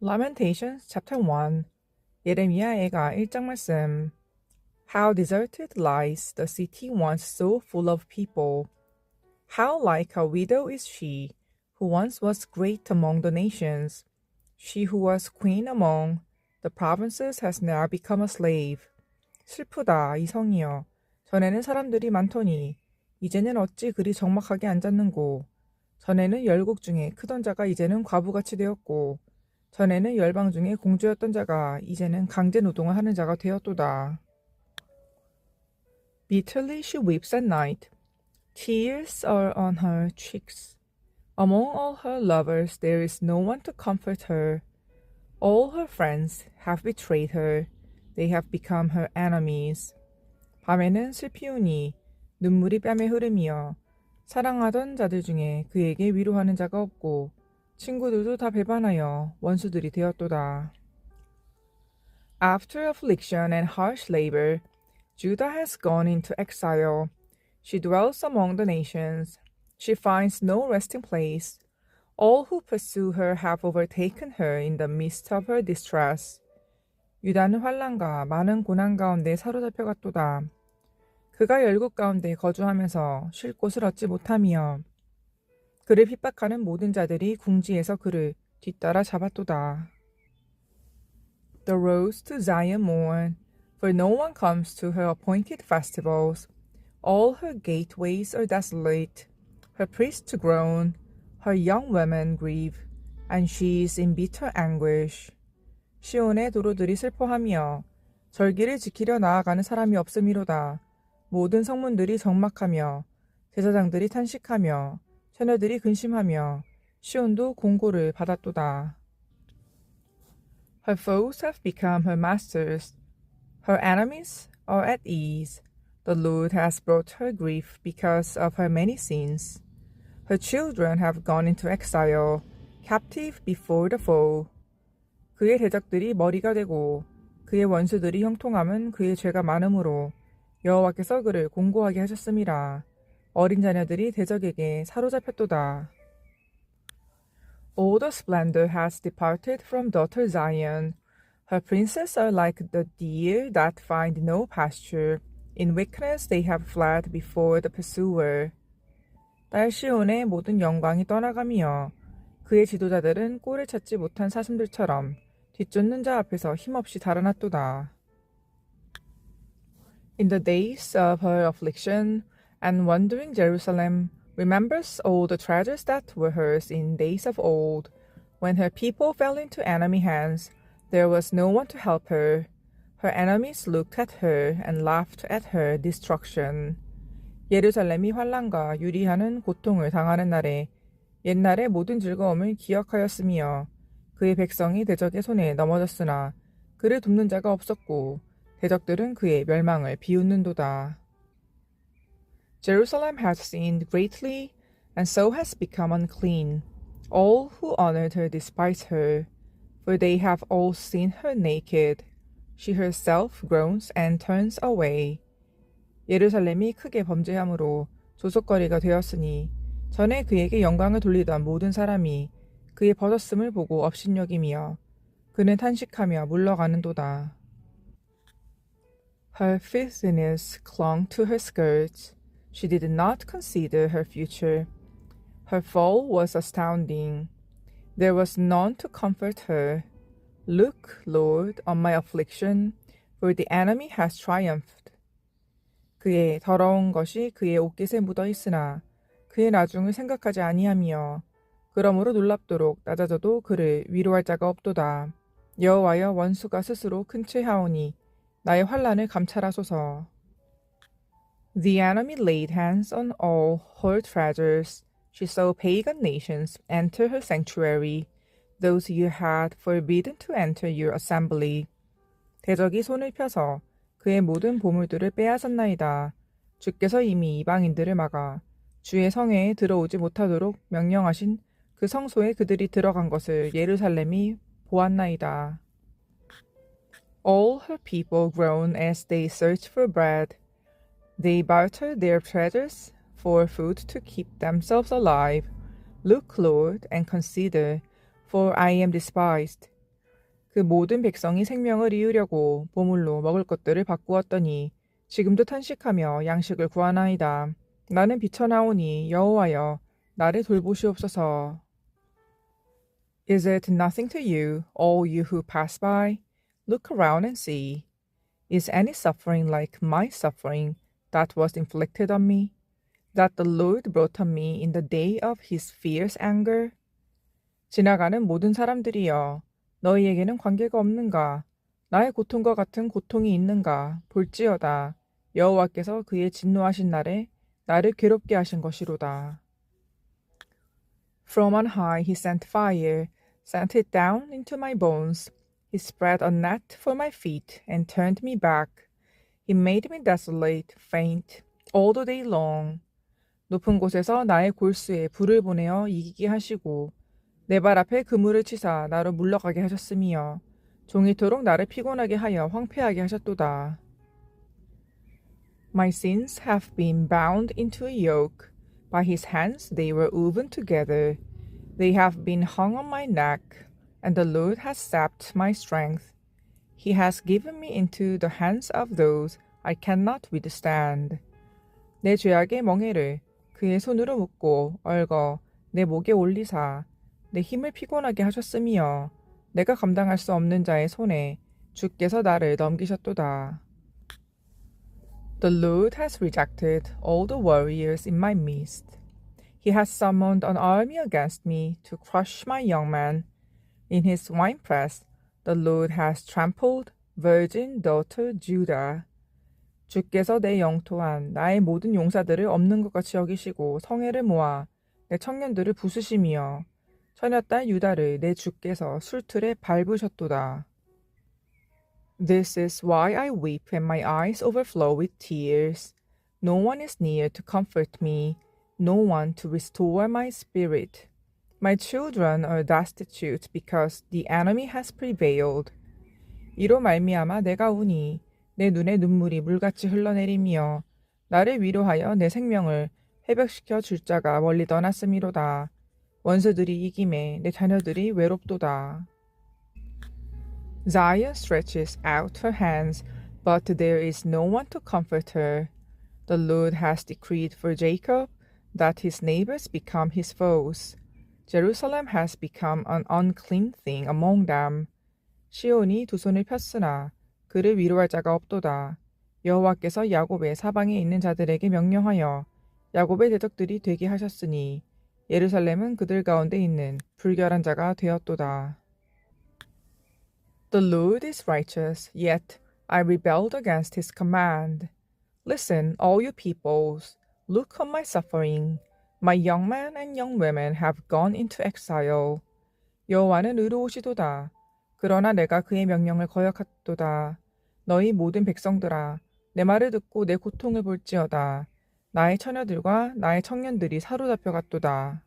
Lamentations chapter 1 예레미야 애가 1장 말씀 How deserted lies the city once so full of people. How like a widow is she, who once was great among the nations. She who was queen among the provinces has now become a slave. 슬프다, 이 성이여. 전에는 사람들이 많더니 이제는 어찌 그리 적막하게 앉았는고. 전에는 열국 중에 크던 자가 이제는 과부같이 되었고 전에는 열방 중에 공주였던 자가 이제는 강제 노동을 하는 자가 되었도다. Bitterly she weeps at night. Tears are on her cheeks. Among all her lovers there is no one to comfort her. All her friends have betrayed her. They have become her enemies. 밤에는 슬피 우니 눈물이 뺨에 흐르며 사랑하던 자들 중에 그에게 위로하는 자가 없고 친구들도 다 배반하여 원수들이 되었도다. After affliction and harsh labor, Judah has gone into exile. She dwells among the nations. She finds no resting place. All who pursue her have overtaken her in the midst of her distress. 유다는 환난과 많은 고난 가운데 사로잡혀갔도다. 그가 열국 가운데 거주하면서 쉴 곳을 얻지 못하며 그를 핍박하는 모든 자들이 궁지에서 그를 뒤따라 잡았도다. The roads to Zion mourn, for no one comes to her appointed festivals. All her gateways are desolate. Her priests groan, her young women grieve, and she is in bitter anguish. 시온의 도로들이 슬퍼하며 절기를 지키려 나아가는 사람이 없음이로다. 모든 성문들이 적막하며 제사장들이 탄식하며 처녀들이 근심하며 시온도 공고를 받았도다. Her foes have become her masters. Her enemies are at ease. The Lord has brought her grief because of her many sins. Her children have gone into exile, captive before the foe. 그의 대적들이 머리가 되고 그의 원수들이 형통함은 그의 죄가 많음으로 여호와께서 그를 공고하게 하셨음이라. 어린 자녀들이 대적에게 사로잡혔도다. All the splendor has departed from daughter Zion. Her princes are like the deer that find no pasture. In weakness they have fled before the pursuer. 딸 시온의 모든 영광이 떠나가며 그의 지도자들은 꼴을 찾지 못한 사슴들처럼 뒤쫓는 자 앞에서 힘없이 달아났도다. In the days of her affliction and wandering Jerusalem remembers all the treasures that were hers in days of old. When her people fell into enemy hands, there was no one to help her. Her enemies looked at her and laughed at her destruction. 예루살렘이 환난과 유리하는 고통을 당하는 날에 옛날의 모든 즐거움을 기억하였으며 그의 백성이 대적의 손에 넘어졌으나 그를 돕는 자가 없었고 대적들은 그의 멸망을 비웃는도다. Jerusalem has sinned greatly, and so has become unclean. All who honored her despise her, for they have all seen her naked. She herself groans and turns away. 예루살렘이 크게 범죄함으로 조속거리가 되었으니 전에 그에게 영광을 돌리던 모든 사람이 그의 벗었음을 보고 업신여기며 그는 탄식하며 물러가는도다. Her filthiness clung to her skirts. She did not consider her future. Her fall was astounding. There was none to comfort her. Look, Lord, on my affliction, for the enemy has triumphed. 그의 더러운 것이 그의 옷깃에 묻어 있으나 그의 나중을 생각하지 아니하며 그러므로 놀랍도록 낮아져도 그를 위로할 자가 없도다. 여호와여 원수가 스스로 큰 채하오니 나의 환난을 감찰하소서. The enemy laid hands on all her treasures. She saw pagan nations enter her sanctuary, those you had forbidden to enter your assembly. 대적이 손을 펴서 그의 모든 보물들을 빼앗았나이다. 주께서 이미 이방인들을 막아 주의 성회에 들어오지 못하도록 명령하신 그 성소에 그들이 들어간 것을 예루살렘이 보았나이다. All her people groan as they search for bread. They barter their treasures for food to keep themselves alive. Look, Lord, and consider, for I am despised. 그 모든 백성이 생명을 이으려고 보물로 먹을 것들을 바꾸었더니 지금도 탄식하며 양식을 구하나이다. 나는 비쳐나오니 여호와여 나를 돌보시옵소서. Is it nothing to you, all you who pass by? Look around and see. Is any suffering like my suffering that was inflicted on me, that the Lord brought on me in the day of his fierce anger? 지나가는 모든 사람들이여, 너희에게는 관계가 없는가? 나의 고통과 같은 고통이 있는가? 볼지어다. 여호와께서 그의 진노하신 날에 나를 괴롭게 하신 것이로다. From on high he sent fire, sent it down into my bones. He spread a net for my feet and turned me back. He made me desolate, faint, all the day long. 높은 곳에서 나의 골수에 불을 보내어 이기게 하시고 내 발 앞에 그물을 치사 나로 물러가게 하셨으며 종이토록 나를 피곤하게 하여 황폐하게 하셨도다. My sins have been bound into a yoke. By his hands they were woven together. They have been hung on my neck, and the Lord has sapped my strength. He has given me into the hands of those I cannot withstand. 내 죄악의 멍에를 그의 손으로 묶고 얽어 내 목에 올리사 내 힘을 피곤하게 하셨으며 내가 감당할 수 없는 자의 손에 주께서 나를 넘기셨도다. The Lord has rejected all the warriors in my midst. He has summoned an army against me to crush my young men. In his winepress, the Lord has trampled virgin daughter Judah. 주께서 내 영토한 나의 모든 용사들을 없는 것 같이 여기시고 성회를 모아 내 청년들을 부수시며 처녀딸 유다를 내 주께서 술틀에 밟으셨도다. This is why I weep and my eyes overflow with tears. No one is near to comfort me, no one to restore my spirit. My children are destitute because the enemy has prevailed. 이로 말미암아 내가 우니 내 눈에 눈물이 물같이 흘러내리며 나를 위로하여 내 생명을 회복시켜 줄 자가 멀리 떠났음이로다. 원수들이 이김에 내 자녀들이 외롭도다. Zion stretches out her hands, but there is no one to comfort her. The Lord has decreed for Jacob that his neighbors become his foes. Jerusalem has become an unclean thing among them. 시온이 두 손을 폈으나 그를 위로할 자가 없도다. 여호와께서 야곱의 사방에 있는 자들에게 명령하여 야곱의 대적들이 되게 하셨으니 예루살렘은 그들 가운데 있는 불결한 자가 되었도다. The Lord is righteous, yet I rebelled against his command. Listen, all you peoples, look on my suffering. My young men and young women have gone into exile. 여호와는 의로우시도다. 그러나 내가 그의 명령을 거역하도다. 너희 모든 백성들아, 내 말을 듣고 내 고통을 볼지어다. 나의 처녀들과 나의 청년들이 사로잡혀갔도다.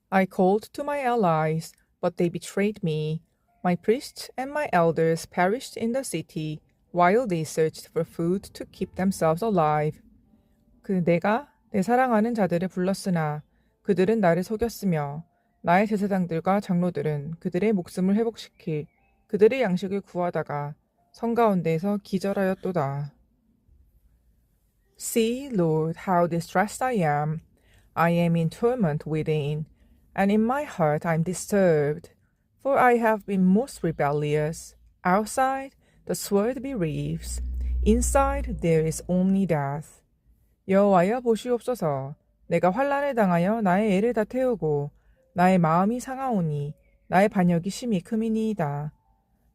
I called to my allies, but they betrayed me. My priests and my elders perished in the city, while they searched for food to keep themselves alive. 내가 내 사랑하는 자들을 불렀으나 그들은 나를 속였으며 나의 제사장들과 장로들은 그들의 목숨을 회복시킬 그들의 양식을 구하다가 성 가운데에서 기절하였도다. See, Lord, how distressed I am. I am in torment within, and in my heart I am disturbed. For I have been most rebellious. Outside, the sword bereaves. Inside, there is only death. 여호와여 보시옵소서. 내가 환난을 당하여 나의 애를 다 태우고 나의 마음이 상하오니 나의 반역이 심히 크미니이다.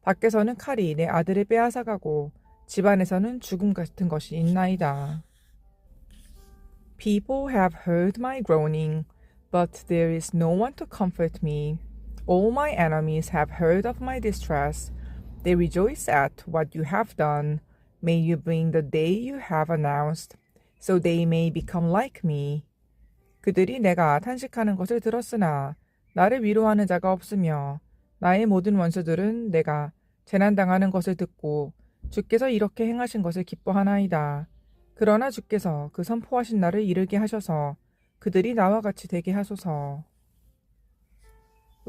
밖에서는 칼이 내 아들을 빼앗아가고 집 안에서는 죽음 같은 것이 있나이다. People have heard my groaning, but there is no one to comfort me. All my enemies have heard of my distress. They rejoice at what you have done. May you bring the day you have announced, so they may become like me. 그들이 내가 탄식하는 것을 들었으나 나를 위로하는 자가 없으며 나의 모든 원수들은 내가 재난당하는 것을 듣고 주께서 이렇게 행하신 것을 기뻐하나이다. 그러나 주께서 그 선포하신 날을 이르게 하셔서 그들이 나와 같이 되게 하소서.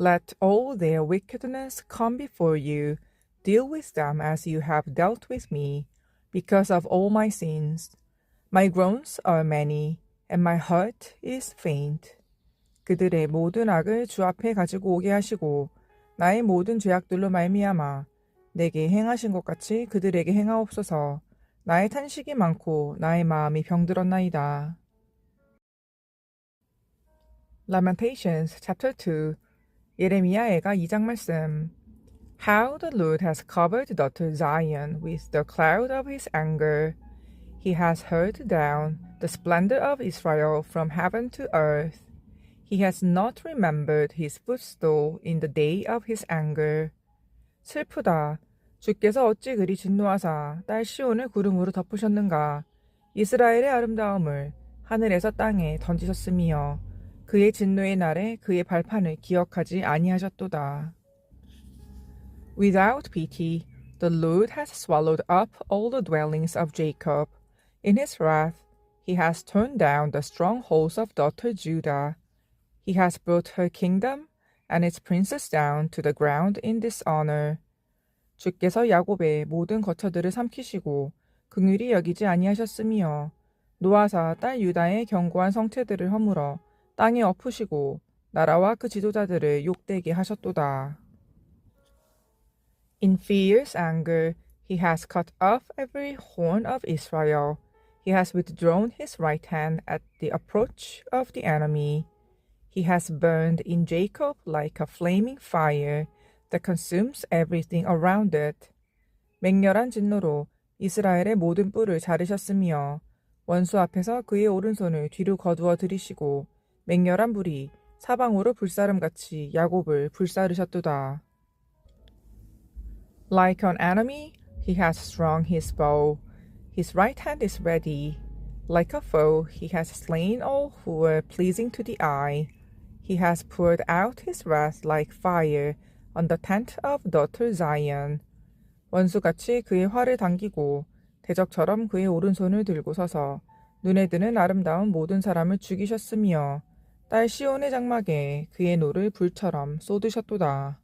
Let all their wickedness come before you. Deal with them as you have dealt with me, because of all my sins. My groans are many, and my heart is faint. 그들의 모든 악을 주 앞에 가지고 오게 하시고 나의 모든 죄악들로 말미암아 내게 행하신 것 같이 그들에게 행하옵소서. 나의 탄식이 많고 나의 마음이 병들었나이다. Lamentations chapter 2 예레미야애가 2장 말씀 How the Lord has covered daughter Zion with the cloud of his anger. He has hurled down the splendor of Israel from heaven to earth. He has not remembered his footstool in the day of his anger. 슬프다. 주께서 어찌 그리 진노하사 딸 시온을 구름으로 덮으셨는가. 이스라엘의 아름다움을 하늘에서 땅에 던지셨으며 그의 진노의 날에 그의 발판을 기억하지 아니하셨도다. Without pity, the Lord has swallowed up all the dwellings of Jacob. In his wrath, he has torn down the strongholds of daughter Judah. He has brought her kingdom and its princes down to the ground in dishonor. 주께서 야곱의 모든 거처들을 삼키시고 긍휼히 여기지 아니하셨으며 노아사 딸 유다의 견고한 성체들을 허물어 땅에 엎으시고 나라와 그 지도자들을 욕되게 하셨도다. In fierce anger, he has cut off every horn of Israel. He has withdrawn his right hand at the approach of the enemy. He has burned in Jacob like a flaming fire that consumes everything around it. 맹렬한 진노로 이스라엘의 모든 뿔을 자르셨으며 원수 앞에서 그의 오른손을 뒤로 거두어 들이시고 맹렬한 불이 사방으로 불사름같이 야곱을 불사르셨도다. Like an enemy, he has strung his bow. His right hand is ready. Like a foe, he has slain all who were pleasing to the eye. He has poured out his wrath like fire on the tent of daughter Zion. 원수같이 그의 활을 당기고 대적처럼 그의 오른손을 들고 서서 눈에 드는 아름다운 모든 사람을 죽이셨으며 딸 시온의 장막에 그의 노를 불처럼 쏟으셨도다.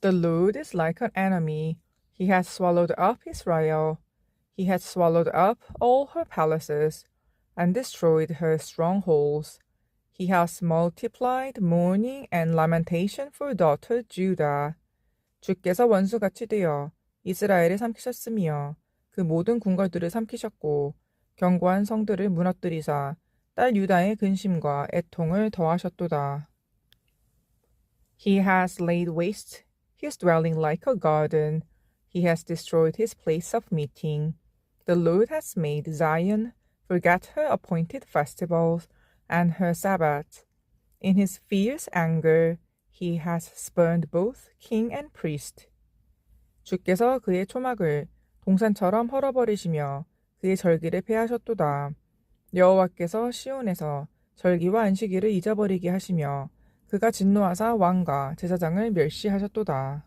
The Lord is like an enemy. He has swallowed up Israel. He has swallowed up all her palaces and destroyed her strongholds. He has multiplied mourning and lamentation for daughter Judah. 주께서 원수같이 되어 이스라엘을 삼키셨으며 그 모든 궁궐들을 삼키셨고 견고한 성들을 무너뜨리사 딸 유다의 근심과 애통을 더하셨도다. He has laid waste his dwelling like a garden. He has destroyed his place of meeting. The Lord has made Zion forget her appointed festivals and her Sabbaths. In his fierce anger, he has spurned both king and priest. 주께서 그의 초막을 동산처럼 헐어버리시며 그의 절기를 폐하셨도다. 여호와께서 시온에서 절기와 안식일을 잊어버리게 하시며 그가 진노하사 왕과 제사장을 멸시하셨도다.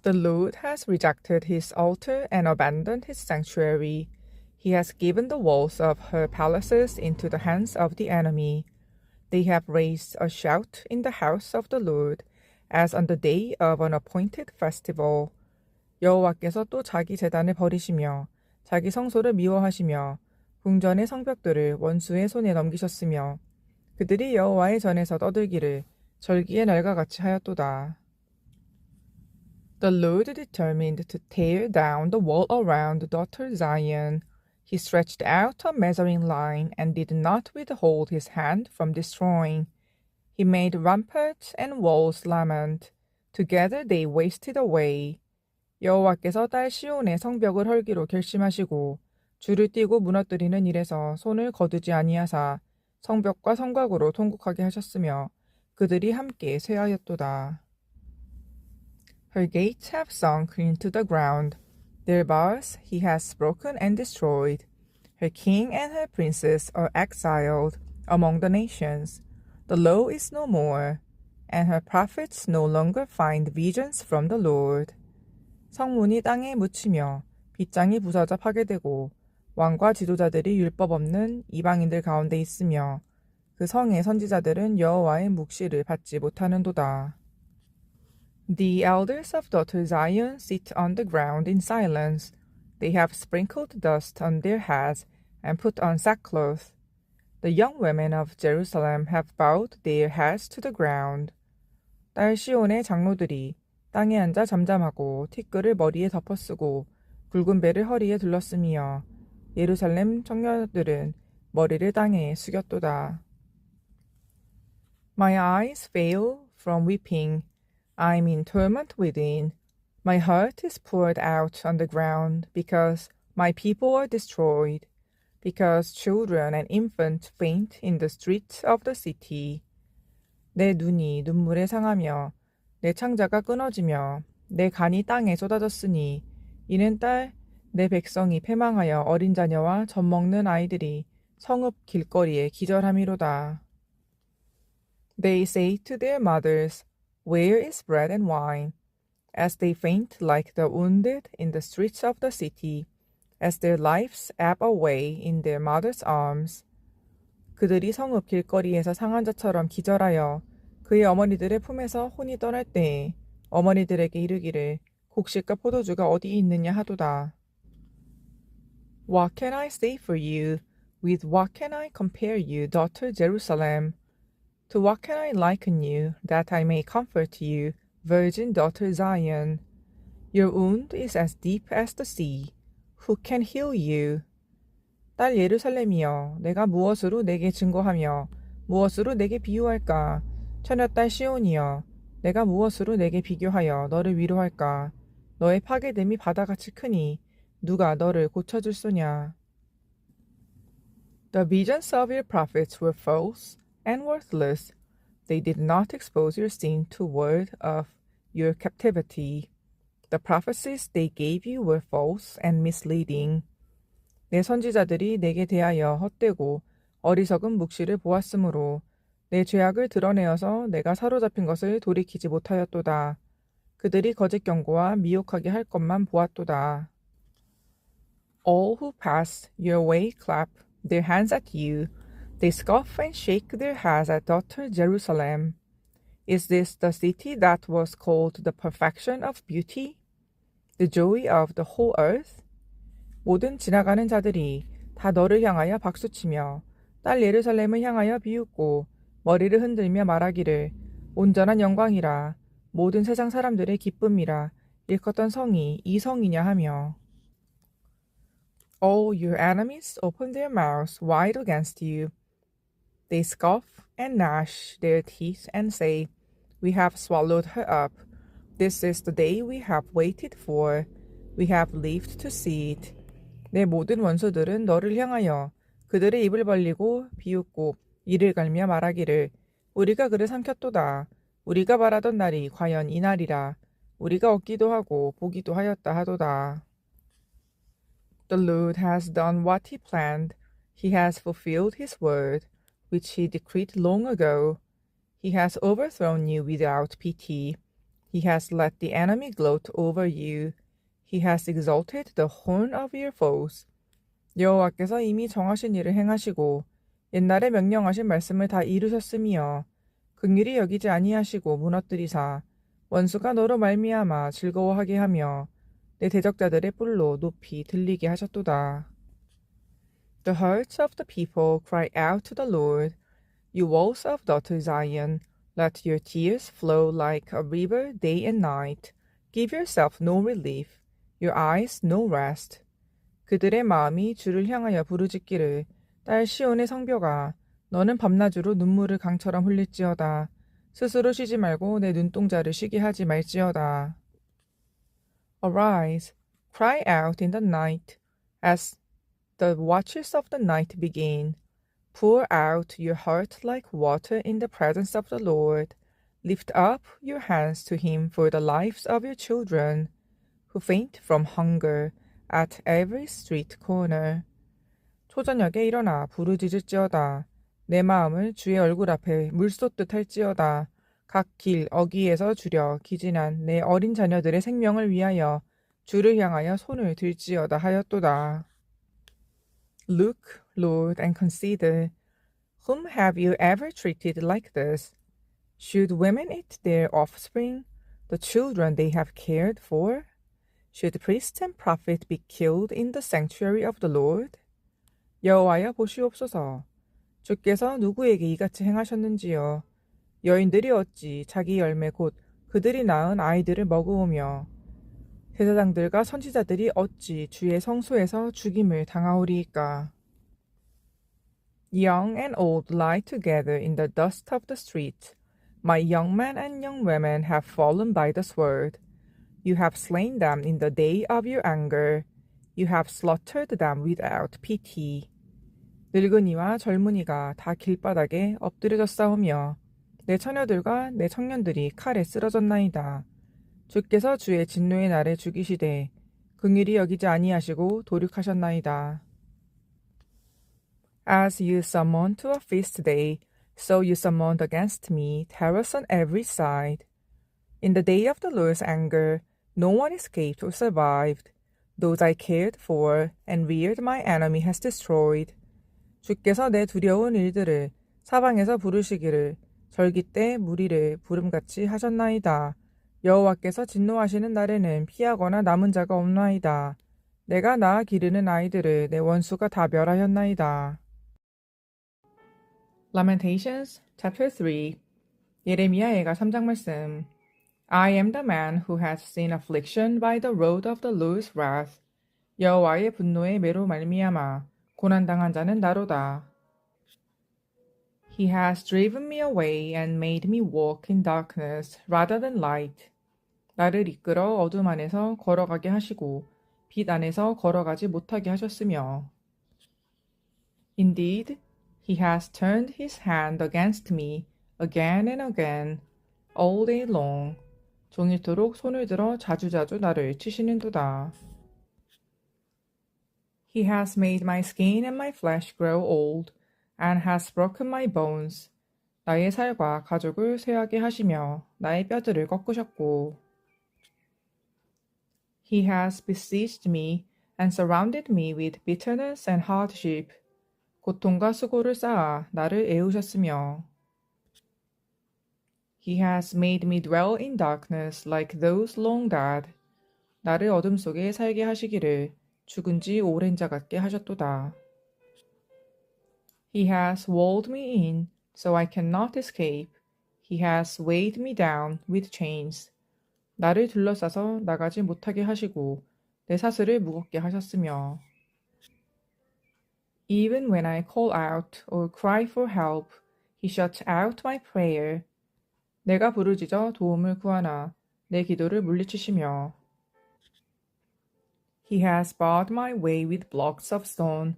The Lord has rejected his altar and abandoned his sanctuary. He has given the walls of her palaces into the hands of the enemy. They have raised a shout in the house of the Lord, as on the day of an appointed festival. 여호와께서 또 자기 제단을 버리시며 자기 성소를 미워하시며 궁전의 성벽들을 원수의 손에 넘기셨으며 그들이 여호와의 전에서 떠들기를 절기의 날과 같이 하였도다. The Lord determined to tear down the wall around daughter Zion. He stretched out a measuring line and did not withhold his hand from destroying. He made ramparts and walls lament. Together they wasted away. 여호와께서 딸 시온의 성벽을 헐기로 결심하시고 줄을 띄고 무너뜨리는 일에서 손을 거두지 아니하사 성벽과 성곽으로 통곡하게 하셨으며 그들이 함께 쇠하였도다. Her gates have sunk into the ground. Their bars he has broken and destroyed. Her king and her princes are exiled among the nations. The law is no more, and her prophets no longer find visions from the Lord. 성문이 땅에 묻히며 빗장이 부서져 파괴되고 왕과 지도자들이 율법 없는 이방인들 가운데 있으며 그 성의 선지자들은 여호와의 묵시를 받지 못하는도다. The elders of daughter Zion sit on the ground in silence. They have sprinkled dust on their heads and put on sackcloth. The young women of Jerusalem have bowed their heads to the ground. 딸 시온의 장로들이 땅에 앉아 잠잠하고 티끌을 머리에 덮어쓰고 굵은 배를 허리에 둘렀으며 예루살렘 청년들은 머리를 땅에 숙였도다. My eyes fail from weeping. I am in torment within. My heart is poured out on the ground because my people are destroyed, because children and infants faint in the streets of the city. 내 눈이 눈물에 상하며 내 창자가 끊어지며 내 간이 땅에 쏟아졌으니 이는 딸 내 백성이 패망하여 어린 자녀와 젖 먹는 아이들이 성읍 길거리에 기절함이로다. They say to their mothers, Where is bread and wine? As they faint like the wounded in the streets of the city, as their lives ebb away in their mother's arms. 그들이 성읍 길거리에서 상한 자처럼 기절하여 그의 어머니들의 품에서 혼이 떠날 때에 어머니들에게 이르기를 곡식과 포도주가 어디 있느냐 하도다. What can I say for you? With what can I compare you, daughter Jerusalem? To what can I liken you, that I may comfort you, virgin daughter Zion? Your wound is as deep as the sea. Who can heal you? 딸 예루살렘이여, 내가 무엇으로 내게 증거하며 무엇으로 내게 비유할까? 처녀딸 시온이여, 내가 무엇으로 내게 비교하여 너를 위로할까? 너의 파괴됨이 바다같이 크니 누가 너를 고쳐줄 소냐? The visions of your prophets were false and worthless. They did not expose your sin to word of your captivity. The prophecies they gave you were false and misleading. 내 선지자들이 내게 대하여 헛되고 어리석은 묵시를 보았으므로 내 죄악을 드러내어서 내가 사로잡힌 것을 돌이키지 못하였도다. 그들이 거짓 경고와 미혹하게 할 것만 보았도다. All who pass your way clap their hands at you. They scoff and shake their heads at daughter Jerusalem. Is this the city that was called the perfection of beauty? The joy of the whole earth? 모든 지나가는 자들이 다 너를 향하여 박수치며 딸 예루살렘을 향하여 비웃고 머리를 흔들며 말하기를 온전한 영광이라 모든 세상 사람들의 기쁨이라 일컫던 성이 이 성이냐 하며 All your enemies open their mouths wide against you. They scoff and gnash their teeth and say, We have swallowed her up. This is the day we have waited for. We have lived to see it. 내 모든 원수들은 너를 향하여 그들의 입을 벌리고 비웃고 이를 갈며 말하기를 우리가 그를 삼켰도다. 우리가 바라던 날이 과연 이 날이라. 우리가 얻기도 하고 보기도 하였다 하도다. The Lord has done what he planned. He has fulfilled his word, which he decreed long ago. He has overthrown you without pity. He has let the enemy gloat over you. He has exalted the horn of your foes. 여호와께서 이미 정하신 일을 행하시고 옛날에 명령하신 말씀을 다 이루셨으며 긍휼히 여기지 아니하시고 무너뜨리사 원수가 너로 말미암아 즐거워하게 하며 내 대적자들의 뿔로 높이 들리게 하셨도다. The hearts of the people cry out to the Lord. You walls of daughter Zion, let your tears flow like a river day and night. Give yourself no relief, your eyes no rest. 그들의 마음이 주를 향하여 부르짖기를 딸 시온의 성벽아 너는 밤낮으로 눈물을 강처럼 흘릴지어다. 스스로 쉬지 말고 내 눈동자를 쉬게 하지 말지어다. Arise, cry out in the night, as the watches of the night begin. Pour out your heart like water in the presence of the Lord. Lift up your hands to him for the lives of your children, who faint from hunger at every street corner. 초저녁에 일어나 부르짖을지어다. 내 마음을 주의 얼굴 앞에 물 쏟듯 할지어다. 각 길 어귀에서 주려 기진한 내 어린 자녀들의 생명을 위하여 주를 향하여 손을 들지어다 하였도다. Look, Lord, and consider. Whom have you ever treated like this? Should women eat their offspring, the children they have cared for? Should priest and prophet be killed in the sanctuary of the Lord? 여호와여 보시옵소서. 주께서 누구에게 이같이 행하셨는지요. 여인들이 어찌 자기 열매 곧 그들이 낳은 아이들을 먹으오며 제사장들과 선지자들이 어찌 주의 성소에서 죽임을 당하오리이까. Young and old lie together in the dust of the street. My young men and young women have fallen by the sword. You have slain them in the day of your anger. You have slaughtered them without pity. 늙은이와 젊은이가 다 길바닥에 엎드려졌사오며 내 처녀들과 내 청년들이 칼에 쓰러졌나이다. 주께서 주의 진노의 날에 죽이시되 긍휼히 여기지 아니하시고 도륙하셨나이다. As you summoned to a feast day, so you summoned against me terrors on every side. In the day of the Lord's anger, no one escaped or survived. Those I cared for and reared my enemy has destroyed. 주께서 내 두려운 일들을 사방에서 부르시기를 절기 때 무리를 부름같이 하셨나이다. 여호와께서 진노하시는 날에는 피하거나 남은 자가 없나이다. 내가 낳아 기르는 아이들을 내 원수가 다 멸하였나이다. Lamentations chapter 3 예레미야애가 3장 말씀 I am the man who has seen affliction by the road of the Lord's wrath. 여호와의 분노의 매로 말미암아 고난당한 자는 나로다. He has driven me away and made me walk in darkness rather than light. 나를 이끌어 어둠 안에서 걸어가게 하시고 빛 안에서 걸어가지 못하게 하셨으며 Indeed, he has turned his hand against me again and again, all day long. 종일토록 손을 들어 자주자주 나를 치시는도다. He has made my skin and my flesh grow old, and has broken my bones. 나의 살과 가죽을 쇠하게 하시며 나의 뼈들을 꺾으셨고 He has besieged me and surrounded me with bitterness and hardship. 고통과 수고를 쌓아 나를 애우셨으며 He has made me dwell in darkness like those long dead. 나를 어둠 속에 살게 하시기를 죽은 지 오랜 자 같게 하셨도다. He has walled me in, so I cannot escape. He has weighed me down with chains. 나를 둘러싸서 나가지 못하게 하시고 내 사슬을 무겁게 하셨으며 Even when I call out or cry for help, he shuts out my prayer. 내가 부르짖어 도움을 구하나 내 기도를 물리치시며 He has barred my way with blocks of stone.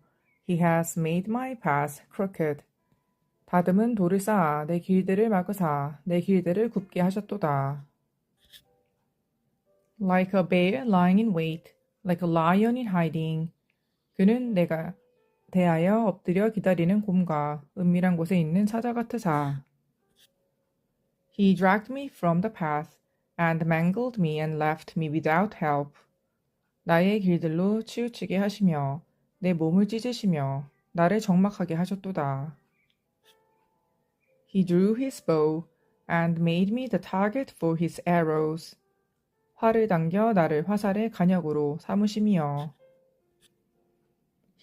He has made my path crooked. 다듬은 돌을 쌓아 내 길들을 막으사 내 길들을 굽게 하셨도다. Like a bear lying in wait, like a lion in hiding. 그는 내가 대하여 엎드려 기다리는 곰과 은밀한 곳에 있는 사자 같으사. He dragged me from the path and mangled me and left me without help. 나의 길들로 치우치게 하시며 내 몸을 찢으시며 나를 적막하게 하셨도다. He drew his bow and made me the target for his arrows. 활을 당겨 나를 화살의 간역으로 삼으시며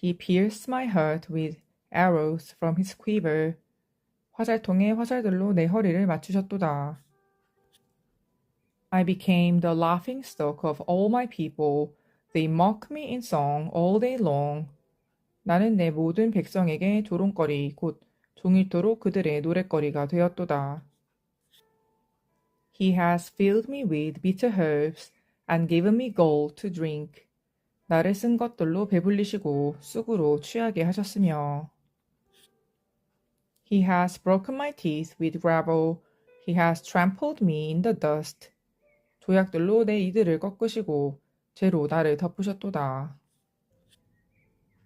He pierced my heart with arrows from his quiver. 화살통에 화살들로 내 허리를 맞추셨도다. I became the laughing stock of all my people. They mock me in song all day long. 나는 내 모든 백성에게 조롱거리 곧 종일토록 그들의 노랫거리가 되었도다. He has filled me with bitter herbs and given me gall to drink. 나를 쓴 것들로 배불리시고 쑥으로 취하게 하셨으며 He has broken my teeth with gravel. He has trampled me in the dust. 조약들로 내 이들을 꺾으시고 재로 나를 덮으셨도다.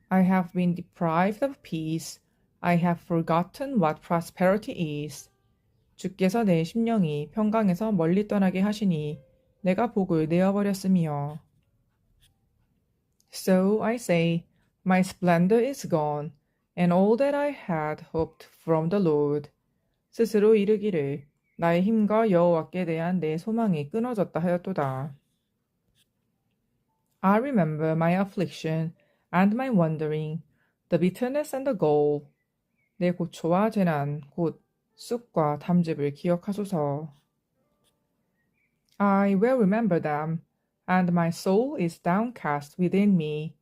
I have been deprived of peace. I have forgotten what prosperity is. 주께서 내 심령이 평강에서 멀리 떠나게 하시니 내가 복을 내어버렸으며 So I say, my splendor is gone. and all that I had hoped from the Lord. 스스로 이르기를 나의 힘과 여호와께 대한 내 소망이 끊어졌다 하였도다. I remember my affliction and my wandering, the bitterness and the gall. 내 고초와 재난, 곧 쑥과 담즙을 기억하소서. I will remember them, and my soul is downcast within me.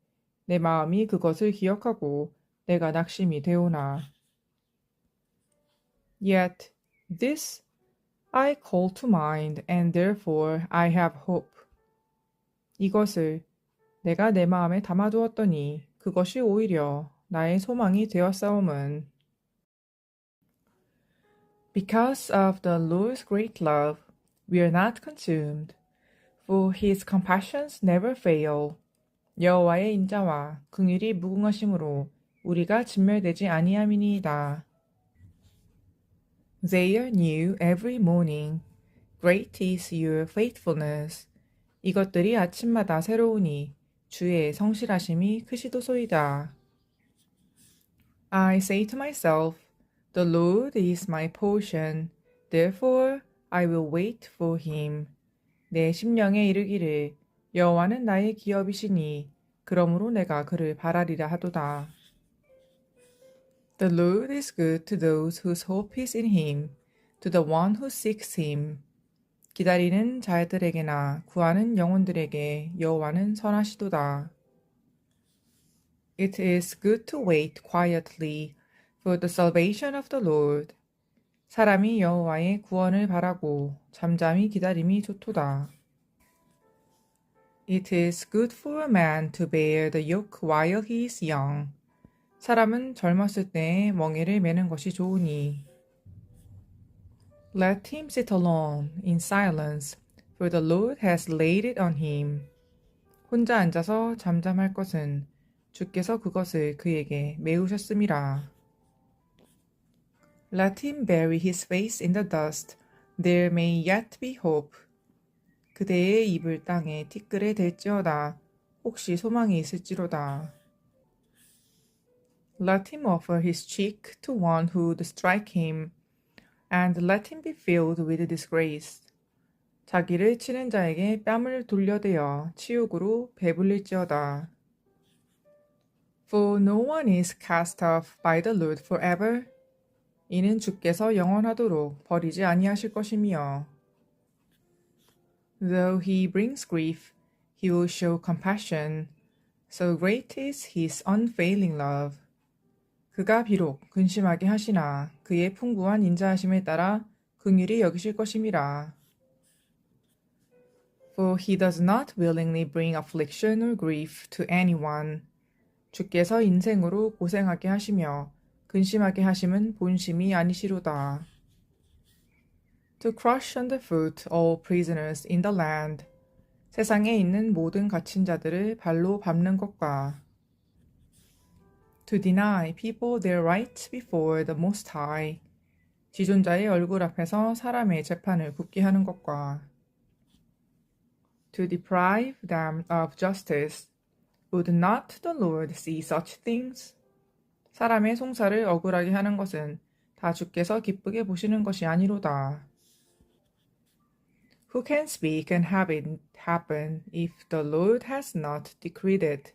내 마음이 그것을 기억하고 내가 낙심이 되오나. Yet this I call to mind, and therefore I have hope. 이것을 내가 내 마음에 담아두었더니 그것이 오히려 나의 소망이 되었사옴은. Because of the Lord's great love, we are not consumed, for his compassions never fail. 여호와의 인자와 긍휼이 무궁하심으로 우리가 진멸되지 아니함이니이다. They are new every morning. Great is your faithfulness. 이것들이 아침마다 새로우니 주의 성실하심이 크시도소이다. I say to myself, The Lord is my portion, therefore I will wait for him. 내 심령에 이르기를 여호와는 나의 기업이시니 그러므로 내가 그를 바라리라 하도다. The Lord is good to those whose hope is in him, to the one who seeks him. 기다리는 자들에게나 구하는 영혼들에게 여호와는 선하시도다. It is good to wait quietly for the salvation of the Lord. 사람이 여호와의 구원을 바라고 잠잠히 기다림이 좋도다. It is good for a man to bear the yoke while he is young. 사람은 젊었을 때에 멍에를 매는 것이 좋으니. Let him sit alone in silence, for the Lord has laid it on him. 혼자 앉아서 잠잠할 것은 주께서 그것을 그에게 메우셨음이라. Let him bury his face in the dust, there may yet be hope. 그대의 입을 땅에 티끌에 댈지어다, 혹시 소망이 있을지로다. Let him offer his cheek to one who would strike him, and let him be filled with disgrace. 자기를 치는 자에게 뺨을 돌려대어 치욕으로 배불릴지어다. For no one is cast off by the Lord forever. 이는 주께서 영원하도록 버리지 아니하실 것이며. Though he brings grief, he will show compassion. So great is his unfailing love. 그가 비록 근심하게 하시나 그의 풍부한 인자하심에 따라 긍휼히 여기실 것임이라. For he does not willingly bring affliction or grief to anyone. 주께서 인생으로 고생하게 하시며 근심하게 하심은 본심이 아니시로다. To crush underfoot all prisoners in the land. 세상에 있는 모든 갇힌 자들을 발로 밟는 것과 To deny people their rights before the Most High. 지존자의 얼굴 앞에서 사람의 재판을 굽게 하는 것과 To deprive them of justice. Would not the Lord see such things? 사람의 송사를 억울하게 하는 것은 다 주께서 기쁘게 보시는 것이 아니로다. Who can speak and have it happen if the Lord has not decreed it?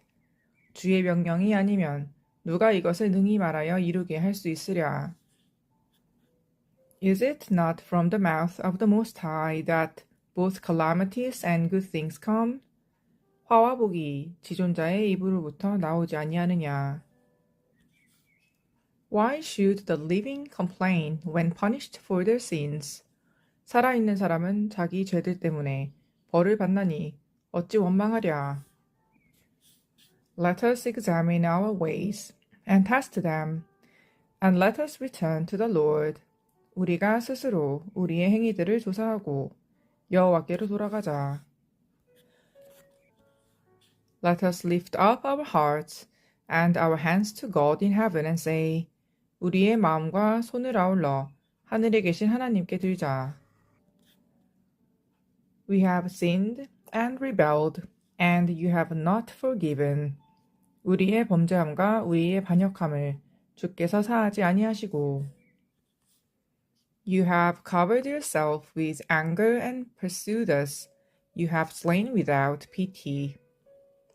주의 명령이 아니면 누가 이것을 능히 말하여 이루게 할 수 있으랴? Is it not from the mouth of the Most High that both calamities and good things come? 화와 복이 지존자의 입으로부터 나오지 아니하느냐? Why should the living complain when punished for their sins? 살아있는 사람은 자기 죄들 때문에 벌을 받나니 어찌 원망하랴? Let us examine our ways and test them, and let us return to the Lord. 우리가 스스로 우리의 행위들을 조사하고 여호와께로 돌아가자. Let us lift up our hearts and our hands to God in heaven and say, 우리의 마음과 손을 아울러 하늘에 계신 하나님께 들자. We have sinned and rebelled, and you have not forgiven. 우리의 범죄함과 우리의 반역함을 주께서 사하지 아니하시고 You have covered yourself with anger and pursued us. You have slain without pity.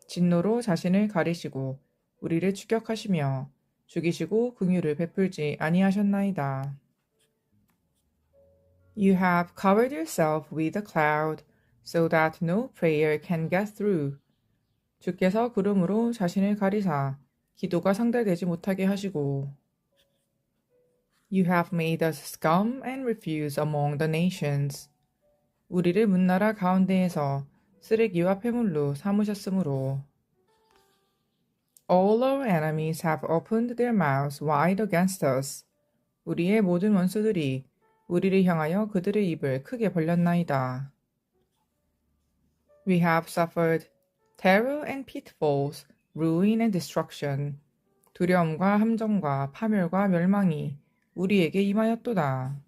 진노로 자신을 가리시고 우리를 추격하시며 죽이시고 긍휼을 베풀지 아니하셨나이다. You have covered yourself with a cloud, so that no prayer can get through. 주께서 구름으로 자신을 가리사 기도가 상달되지 못하게 하시고 You have made us scum and refuse among the nations. 우리를 문나라 가운데에서 쓰레기와 폐물로 삼으셨으므로 All our enemies have opened their mouths wide against us. 우리의 모든 원수들이 우리를 향하여 그들의 입을 크게 벌렸나이다. We have suffered terror and pitfalls, ruin and destruction. 두려움과 함정과 파멸과 멸망이 우리에게 임하였도다.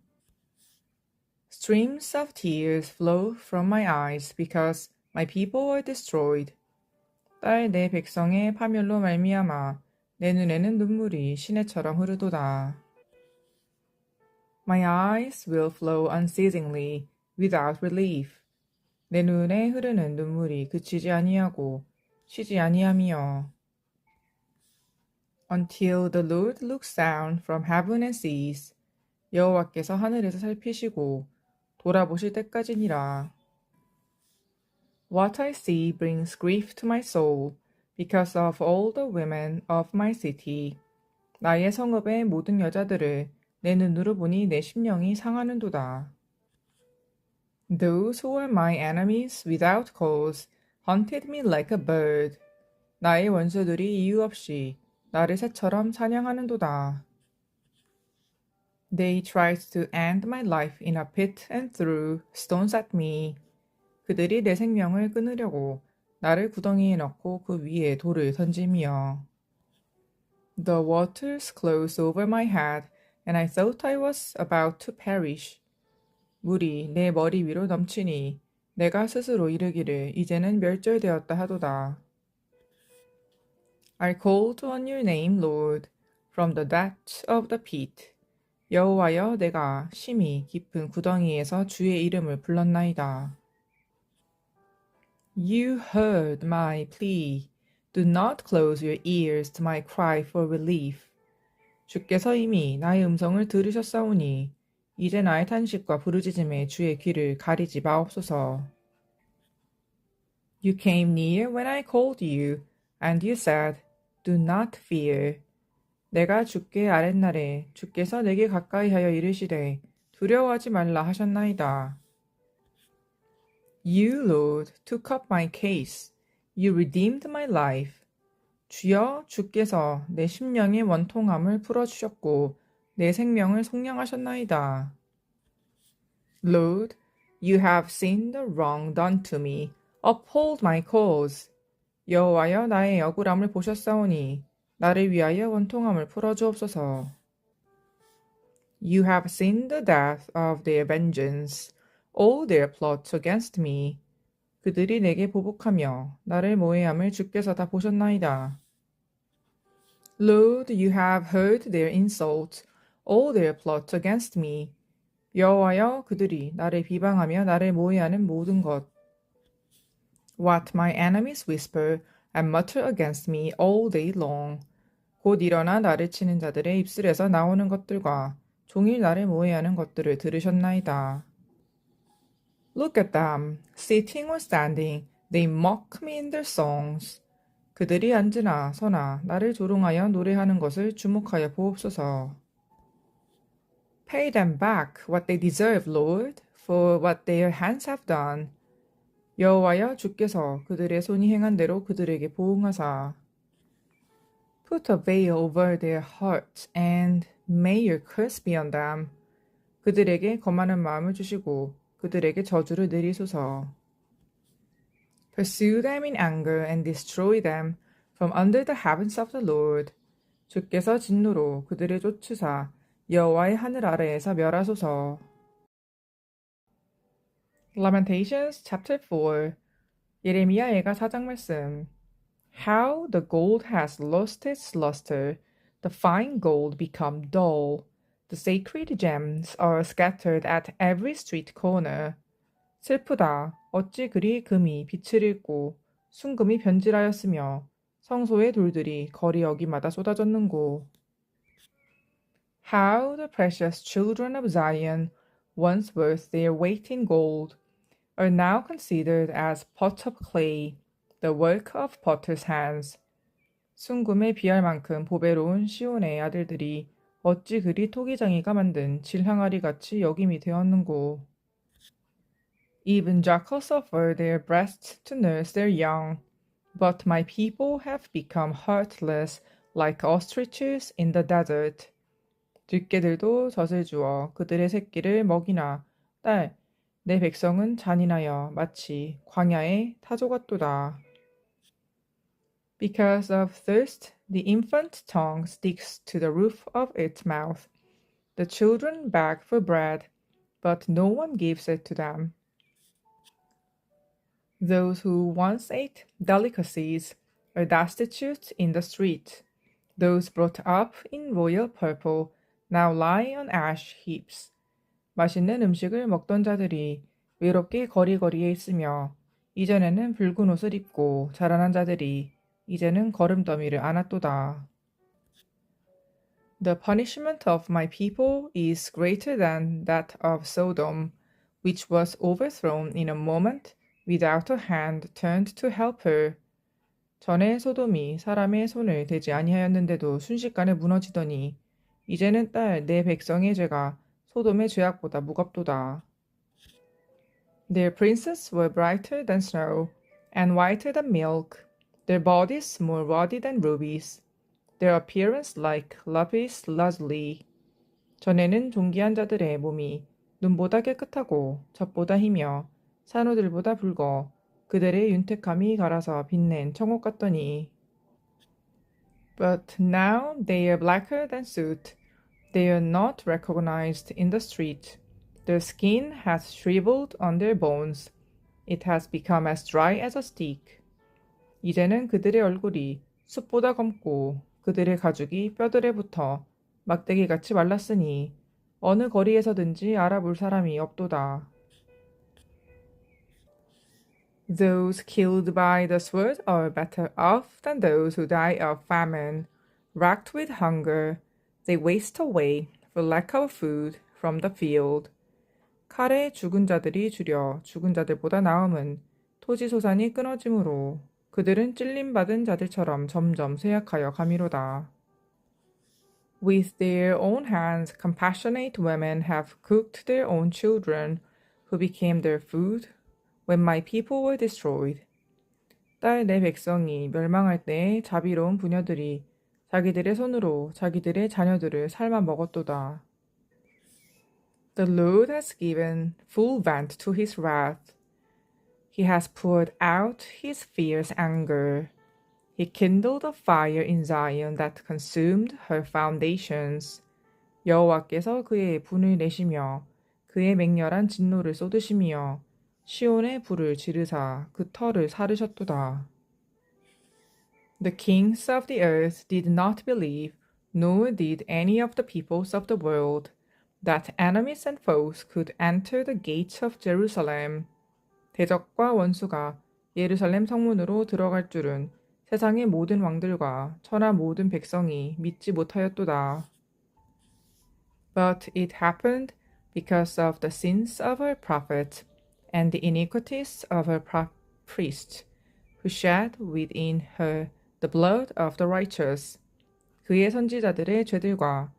Streams of tears flow from my eyes because my people are destroyed. 딸 내 백성의 파멸로 말미암아 내 눈에는 눈물이 시내처럼 흐르도다. My eyes will flow unceasingly without relief. 내 눈에 흐르는 눈물이 그치지 아니하고 쉬지 아니하며 Until the Lord looks down from heaven and sees. 여호와께서 하늘에서 살피시고 돌아보실 때까지니라. What I see brings grief to my soul because of all the women of my city. 나의 성읍의 모든 여자들을 내 눈으로 보니 내 심령이 상하는도다. Those who were my enemies without cause hunted me like a bird. 나의 원수들이 이유 없이 나를 새처럼 사냥하는도다. They tried to end my life in a pit and threw stones at me. 그들이 내 생명을 끊으려고 나를 구덩이에 넣고 그 위에 돌을 던지며 The waters closed over my head and I thought I was about to perish. 물이 내 머리 위로 넘치니 내가 스스로 이르기를 이제는 멸절되었다 하도다. I called on your name, Lord, from the depths of the pit. 여호와여 내가 심히 깊은 구덩이에서 주의 이름을 불렀나이다. You heard my plea. Do not close your ears to my cry for relief. 주께서 이미 나의 음성을 들으셨사오니 이제 나의 탄식과 부르짖음에 주의 귀를 가리지 마옵소서. You came near when I called you, and you said, Do not fear. 내가 주께 아랫날에 주께서 내게 가까이하여 이르시되 두려워하지 말라 하셨나이다. You, Lord, took up my case. You redeemed my life. 주여 주께서 내 심령의 원통함을 풀어주셨고 내 생명을 속량하셨나이다. Lord, you have seen the wrong done to me. Uphold my cause. 여호와여 나의 억울함을 보셨사오니 나를 위하여 원통함을 풀어주옵소서. You have seen the death of their vengeance, all their plots against me. 그들이 내게 보복하며 나를 모해함을 주께서 다 보셨나이다. Lord, you have heard their insult, all their plots against me. 여호와여 그들이 나를 비방하며 나를 모해하는 모든 것. What my enemies whisper and mutter against me all day long. 곧 일어나 나를 치는 자들의 입술에서 나오는 것들과 종일 나를 모해하는 것들을 들으셨나이다. Look at them, sitting or standing, they mock me in their songs. 그들이 앉으나 서나 나를 조롱하여 노래하는 것을 주목하여 보옵소서. Pay them back what they deserve, Lord, for what their hands have done. 여호와여 주께서 그들의 손이 행한 대로 그들에게 보응하사. Put a veil over their hearts and may your curse be on them. 그들에게 거만한 마음을 주시고 그들에게 저주를 내리소서. Pursue them in anger and destroy them from under the heavens of the Lord. 주께서 진노로 그들을 쫓으사 여호와의 하늘 아래에서 멸하소서. Lamentations chapter 4. 예레미야 애가 4장 말씀. How the gold has lost its luster, The fine gold become dull. The sacred gems are scattered at every street corner. 슬프다. 어찌 그리 금이 빛을 잃고 순금이 변질하였으며 성소의 돌들이 거리 어귀마다 쏟아졌는고. How the precious children of Zion, once worth their weight in gold, are now considered as pots of clay, the work of potter's hands. 순금에 비할 만큼 보배로운 시온의 아들들이 어찌 그리 토기장이가 만든 질항아리 같이 여김이 되었는고. Even jackals offer their breasts to nurse their young, but my people have become heartless like ostriches in the desert. 들깨들도 젖을 주어 그들의 새끼를 먹이나 딸, 내 백성은 잔인하여 마치 광야의 타조 같도다. Because of thirst, the infant tongue sticks to the roof of its mouth. The children beg for bread, but no one gives it to them. Those who once ate delicacies are destitute in the street. Those brought up in royal purple now lie on ash heaps. 맛있는 음식을 먹던 자들이 외롭게 거리거리에 있으며 이전에는 붉은 옷을 입고 자라난 자들이 이제는 거름더미를 안았도다. The punishment of my people is greater than that of Sodom, which was overthrown in a moment without a hand turned to help her. 전에 소돔이 사람의 손을 대지 아니하였는데도 순식간에 무너지더니 이제는 딸 내 백성의 죄가 소돔의 죄악보다 무겁도다. Their princes were brighter than snow and whiter than milk, their bodies more ruddy than rubies, their appearance like lapis lazuli. 전에는 존귀한 자들의 몸이 눈보다 깨끗하고 젖보다 희며 산호들보다 붉어 그들의 윤택함이 갈아서 빛낸 청옥 같더니. But now they are blacker than soot. They are not recognized in the street. Their skin has shriveled on their bones. It has become as dry as a stick. 이제는 그들의 얼굴이 숯보다 검고 그들의 가죽이 뼈들에 붙어 막대기같이 말랐으니 어느 거리에서든지 알아볼 사람이 없도다. Those killed by the sword are better off than those who die of famine. Racked with hunger, they waste away for lack of food from the field. 칼에 죽은 자들이 주려 죽은 자들보다 나음은 토지소산이 끊어짐으로 그들은 찔림받은 자들처럼 점점 쇠약하여 가미로다. With their own hands, compassionate women have cooked their own children, who became their food when my people were destroyed. 딸 내 백성이 멸망할 때에 자비로운 부녀들이 자기들의 손으로 자기들의 자녀들을 삶아 먹었도다. The Lord has given full vent to his wrath. He has poured out his fierce anger. He kindled a fire in Zion that consumed her foundations. 여호와께서 그의 분을 내시며 그의 맹렬한 진노를 쏟으시며 시온의 불을 지르사 그 터를 사르셨도다. The kings of the earth did not believe, nor did any of the peoples of the world, that enemies and foes could enter the gates of Jerusalem. 대적과 원수가 예루살렘 성문으로 들어갈 줄은 세상의 모든 왕들과 천하 모든 백성이 믿지 못하였도다. But it happened because of the sins of her prophets and the iniquities of her priests, who shed within her the blood of the righteous. 그의 선지자들의 죄들과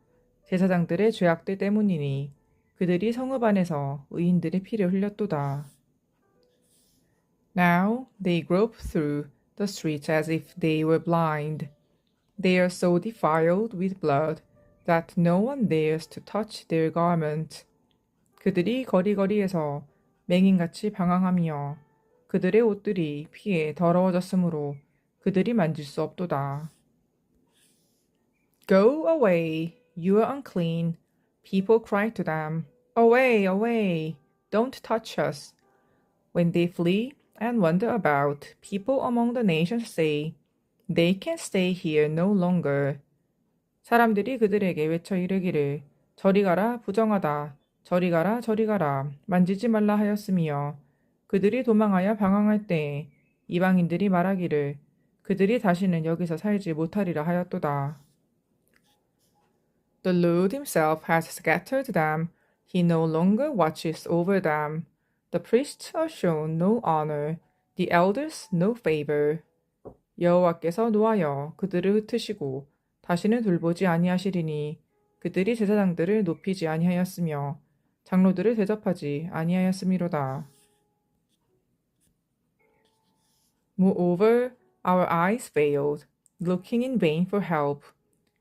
제사장들의 죄악들 때문이니 그들이 성읍 안에서 의인들의 피를 흘렸도다. Now they grope through the streets as if they were blind. They are so defiled with blood that no one dares to touch their garment. 그들이 거리거리에서 맹인같이 방황하며 그들의 옷들이 피에 더러워졌으므로 그들이 만질 수 없도다. Go away, you are unclean. People cry to them, Away, away, don't touch us. When they flee and wander about, people among the nations say, They can stay here no longer. 사람들이 그들에게 외쳐 이르기를 저리 가라 부정하다 저리 가라 저리 가라 만지지 말라 하였으며 그들이 도망하여 방황할 때에 이방인들이 말하기를 그들이 다시는 여기서 살지 못하리라 하였도다. The Lord himself has scattered them. He no longer watches over them. The priests are shown no honor, the elders no favor. 여호와께서 노하여 그들을 흩으시고 다시는 돌보지 아니하시리니 그들이 제사장들을 높이지 아니하였으며 장로들을 대접하지 아니하였음이로다. Moreover, our eyes failed, looking in vain for help.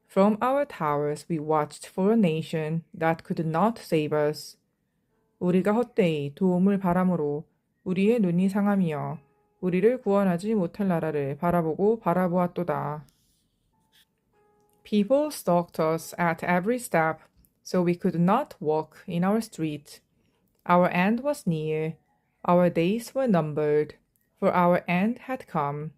From our towers we watched for a nation that could not save us. 우리가 헛되이 도움을 바람으로 우리의 눈이 상하며 우리를 구원하지 못할 나라를 바라보고 바라보았도다. People stalked us at every step, so we could not walk in our street. Our end was near, our days were numbered, for our end had come.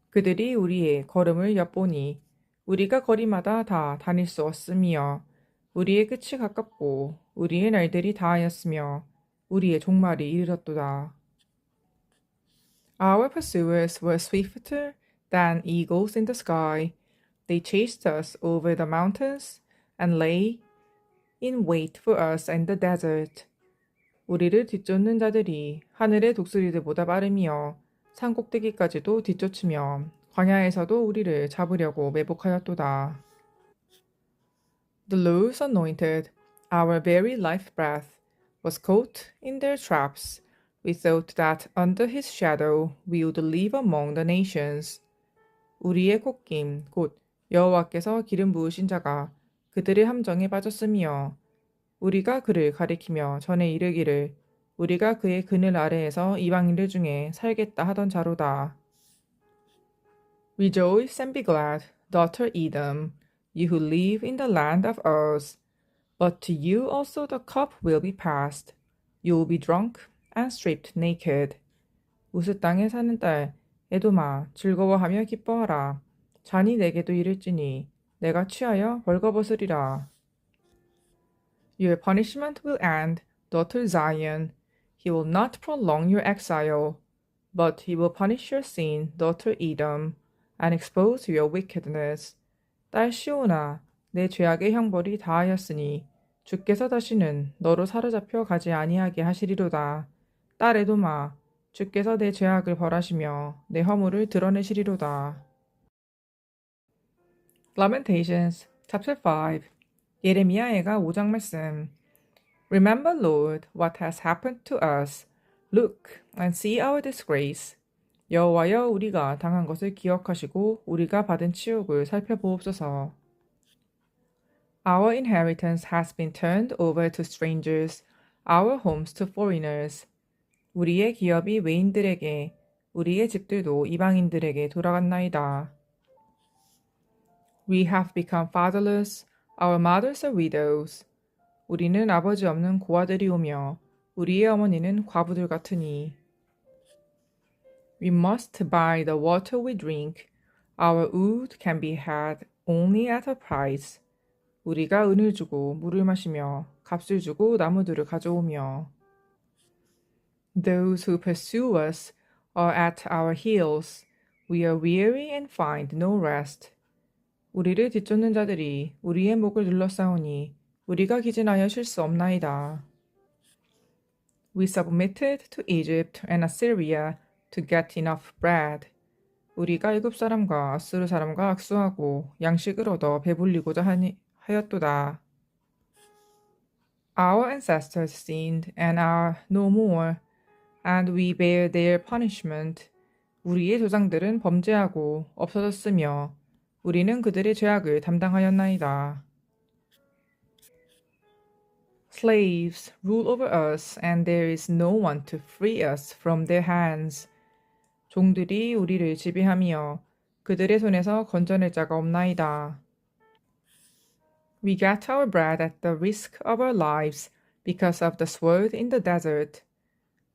그들이 우리의 걸음을 엿보니 우리가 거리마다 다 다닐 수 없으며 우리의 끝이 가깝고 우리의 날들이 다하였으며 우리의 종말이 이르렀도다. Our pursuers were swifter than eagles in the sky. They chased us over the mountains and lay in wait for us in the desert. 우리를 뒤쫓는 자들이 하늘의 독수리들보다 빠르며 산 꼭대기까지도 뒤쫓으며 광야에서도 우리를 잡으려고 매복하였도다. The Lord's anointed, our very life breath, was caught in their traps. We thought that under his shadow we would live among the nations. 우리의 콧김, 곧 여호와께서 기름 부으신 자가 그들의 함정에 빠졌으며 우리가 그를 가리키며 전에 이르기를 우리가 그의 그늘 아래에서 이방인들 중에 살겠다 하던 자로다. Rejoice and be glad, daughter Edom, you who live in the land of Uz. But to you also the cup will be passed. You will be drunk and stripped naked. 우스 땅에 사는 딸 에돔아 즐거워하며 기뻐하라. 잔이 내게도 이를지니 내가 취하여 벌거벗으리라. Your punishment will end, daughter Zion. He will not prolong your exile, but he will punish your sin, daughter Edom, and expose your wickedness. 딸 시온아, 내 죄악의 형벌이 다하였으니 주께서 다시는 너로 사로잡혀 가지 아니하게 하시리로다. 딸 에돔아, 주께서 내 죄악을 벌하시며 내 허물을 드러내시리로다. Lamentations, chapter 5. 예레미야애가 5장 말씀. Remember, Lord, what has happened to us. Look and see our disgrace. 여호와여 우리가 당한 것을 기억하시고 우리가 받은 치욕을 살펴보옵소서. Our inheritance has been turned over to strangers, our homes to foreigners. 우리의 기업이 외인들에게, 우리의 집들도 이방인들에게 돌아갔나이다. We have become fatherless, our mothers are widows. 우리는 아버지 없는 고아들이오며 우리의 어머니는 과부들 같으니. We must buy the water we drink. Our wood can be had only at a price. 우리가 은을 주고 물을 마시며 값을 주고 나무들을 가져오며. Those who pursue us are at our heels. We are weary and find no rest. 우리를 뒤쫓는 자들이 우리의 목을 눌러싸우니 우리가 기진하여 쉴 수 없나이다. We submitted to Egypt and Assyria to get enough bread. 우리가 애굽 사람과 아수르 사람과 악수하고 양식을 얻어 배불리고자 하였도다. Our ancestors sinned and are no more, and we bear their punishment. 우리의 조상들은 범죄하고 없어졌으며 우리는 그들의 죄악을 담당하였나이다. Slaves rule over us, and there is no one to free us from their hands. 종들이 우리를 지배하며 그들의 손에서 건져낼 자가 없나이다. We get our bread at the risk of our lives because of the sword in the desert.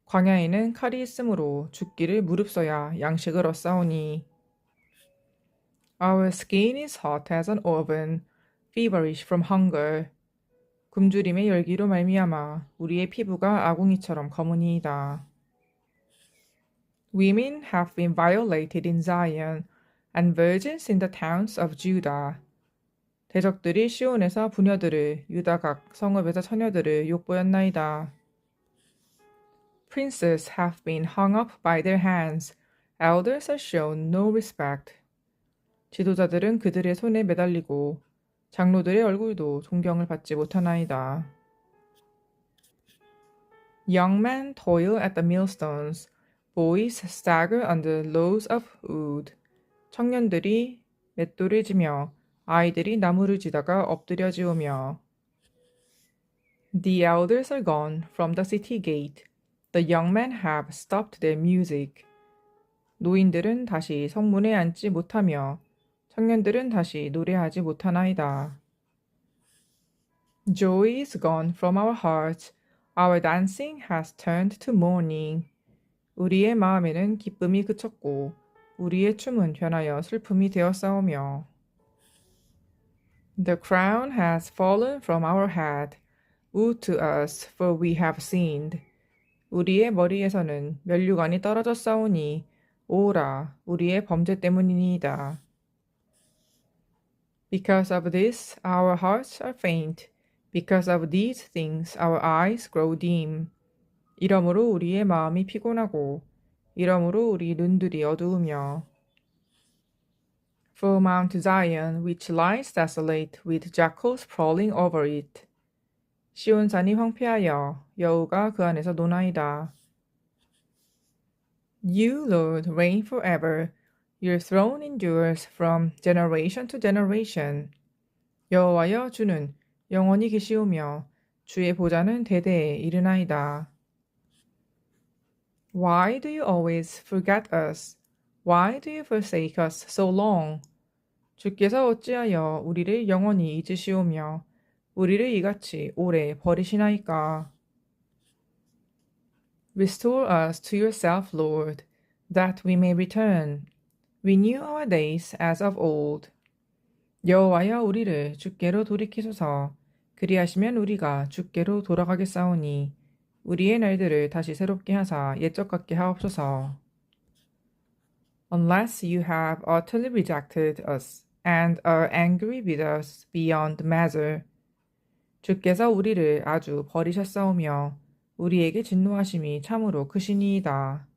광야에는 칼이 있으므로 죽기를 무릅써야 양식을 얻사오니. Our skin is hot as an oven. feverish from hunger. 굶주림의 열기로 말미암아 우리의 피부가 아궁이처럼 검으니이다. Women have been violated in Zion, and virgins in the towns of Judah. 대적들이 시온에서 부녀들을, 유다 각 성읍에서 처녀들을 욕보였나이다. Princes have been hung up by their hands, elders are shown no respect. 지도자들은 그들의 손에 매달리고 장로들의 얼굴도 존경을 받지 못하나이다. Young men toil at the millstones, boys stagger under loads of wood. 청년들이 맷돌을 지며 아이들이 나무를 지다가 엎드려 지우며 The elders are gone from the city gate. The young men have stopped their music. 노인들은 다시 성문에 앉지 못하며 청년들은 다시 노래하지 못하나이다. Joy is gone from our hearts. Our dancing has turned to mourning. 우리의 마음에는 기쁨이 그쳤고 우리의 춤은 변하여 슬픔이 되었사오며 The crown has fallen from our head. Woe to us, for we have sinned. 우리의 머리에서는 면류관이 떨어졌사오니 오라, 우리의 범죄 때문이니이다. Because of this, our hearts are faint. Because of these things, our eyes grow dim. 이러므로 우리의 마음이 피곤하고 이러므로 우리 눈들이 어두우며 For Mount Zion, which lies desolate, with jackals prowling over it. 시온산이 황폐하여 여우가 그 안에서 노나이다. You, Lord, reign forever. Your throne endures from generation to generation. 여호와여 주는 영원히 계시오며 주의 보좌는 대대에 이르나이다. Why do you always forget us? Why do you forsake us so long? 주께서 어찌하여 우리를 영원히 잊으시오며 우리를 이같이 오래 버리시나이까? Restore us to yourself, Lord, that we may return. Renew our days as of old. 여호와여 우리를 주께로 돌이키소서. 그리하시면 우리가 주께로 돌아가겠사오니 우리의 날들을 다시 새롭게 하사 옛적 같게 하옵소서. Unless you have utterly rejected us and are angry with us beyond measure. 주께서 우리를 아주 버리셨사오며 우리에게 진노하심이 참으로 크시니이다.